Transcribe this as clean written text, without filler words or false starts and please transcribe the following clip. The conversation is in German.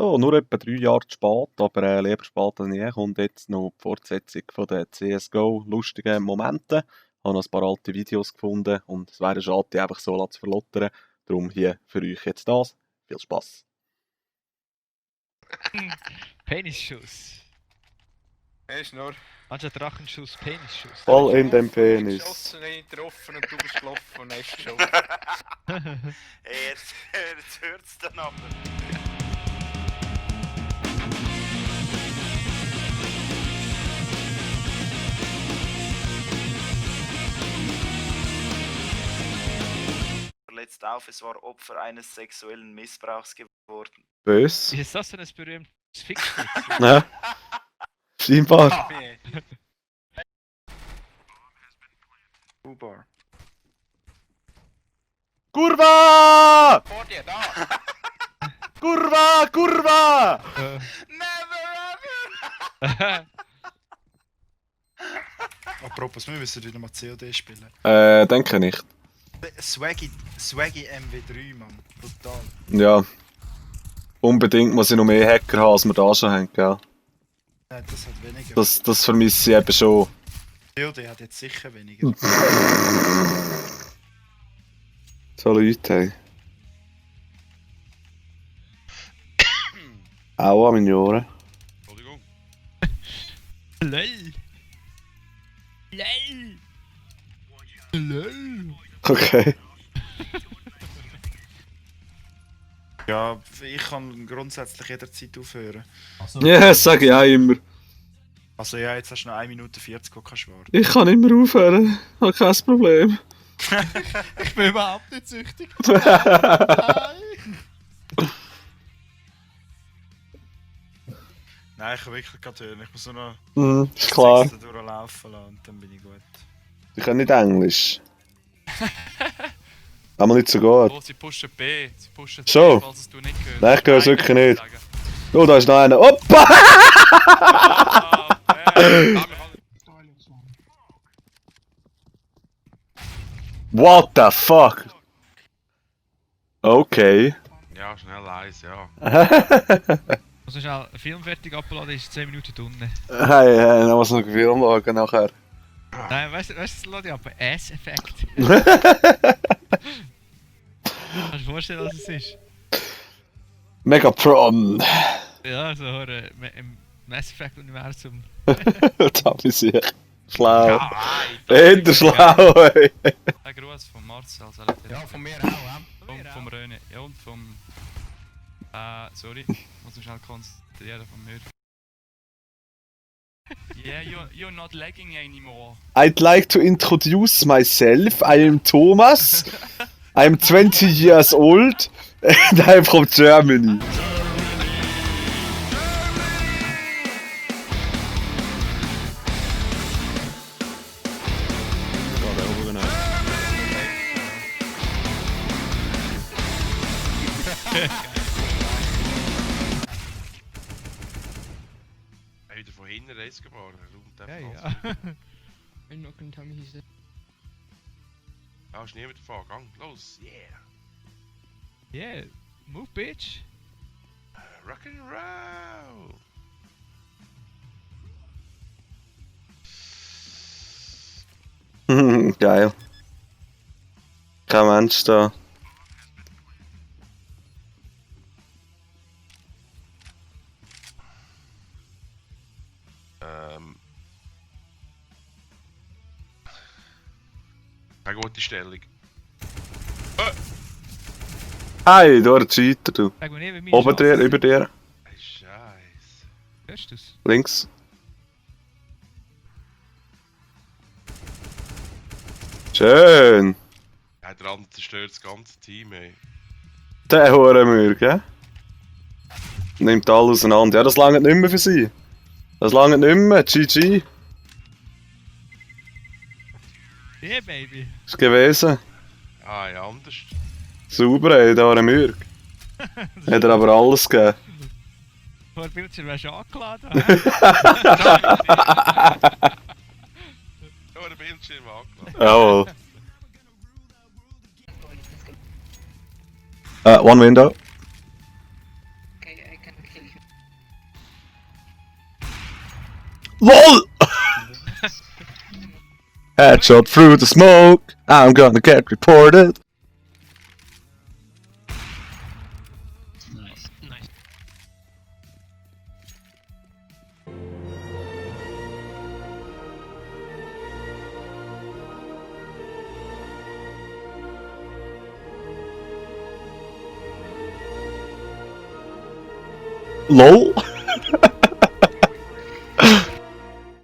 So, nur etwa 3 Jahre zu spät, aber lieber spät als nie, kommt jetzt noch die Fortsetzung von den CSGO lustigen Momenten. Ich habe noch ein paar alte Videos gefunden und es wäre schade, die einfach so zu verlottern. Darum hier für euch jetzt das. Viel Spaß. Penisschuss. Ist nur. Anstatt Drachenschuss, Penisschuss. Voll in dem Penis. Geschossen, nicht getroffen und du bist gelaufen und hast geschossen. Hey, jetzt hört's dann aber. Verletzt auf, es war Opfer eines sexuellen Missbrauchs geworden. Bös? Ist das so ein berühmtes Fixfix? Ne? Scheinbar. U-Bar. Kurva! Vor dir, da! Kurva! Kurva! Never ever! Apropos, wir müssen wieder mal COD spielen. Denke nicht. Swaggy MW3, Mann. Brutal. Ja. Unbedingt muss ich noch mehr Hacker haben, als wir da schon haben, gell? Nein, das hat weniger. Das vermisse ich eben schon. COD hat jetzt sicher weniger. So Leute, hey. Aua, meine Ohren. Entschuldigung. Lol. Lol. Lol. Okay. Ja, ich kann grundsätzlich jederzeit aufhören. Ja, das sage ich auch immer. Also ja, jetzt hast du noch 1 Minute 40, wo kannst du warten. Ich kann immer aufhören. Habe kein Problem. Ich bin überhaupt nicht süchtig. Nein, ich kann wirklich gerade hören. Ich muss nur noch Ist klar. 6. durchlaufen lassen und dann bin ich gut. Ich kann nicht Englisch. Aber nicht so gut. Oh, sie pushen B. Sie pushen C, Schon? falls es du nicht hörst. Nein, ich höre es wirklich kann ich nicht. sagen. Oh, da ist noch einer. Oppa! Ah, What the fuck? Okay. Ja, schnell eins, ja. Also schnell, ein Film fertig abgeladen ist 10 Minuten unten. Hey, dann muss noch Film schauen nachher. Nein, weißt du, was lade ich ab? Ass-Effekt. Kannst du dir vorstellen, was es ist? Megapron. Ja, so im Mass Effect-Universum. Da bin ich schlau. Ja, Hinter schlau, ey. Ein Gruß von Marcel. Ja, von mir auch, Und vom René. Ja, und vom... sorry. Muss mich schnell konzentrieren von mir. Yeah, you're not lagging anymore. I'd like to introduce myself. I am Thomas. I'm 20 years old. And I'm from Germany. wieder von hinten Race geboren. Räumt Ja, einfach ja. I'm not gonna tell me he's dead. Ah, ist niemand davon. Gang, los, yeah. Yeah, move bitch. Rock'n'roll. Geil. Kein Mensch da. Keine gute Stellung. Hey, du Cheater, du. Sag mir nicht, wie meine Oben dir, Chance über dir. Hey, Scheiße. Hörst du's? Links. Schön. Ja, der andere zerstört das ganze Team, ey. Der Hurenmühr, gell? Nimmt alles auseinander. Ja, das langt nicht mehr für sie. Das langt nicht mehr. GG. Yeah, baby. Ist gewesen. Ah, ja, anders. Sauber, ey, der Hurenmühr. Hat er aber alles gegeben. Vor dem Bildschirm wärst du angeladen. Ja, der Bildschirm angelassen. Jawohl. One window. I can kill him. LOL! Headshot through the smoke. I'm gonna get reported. Nice. Nice. LOL?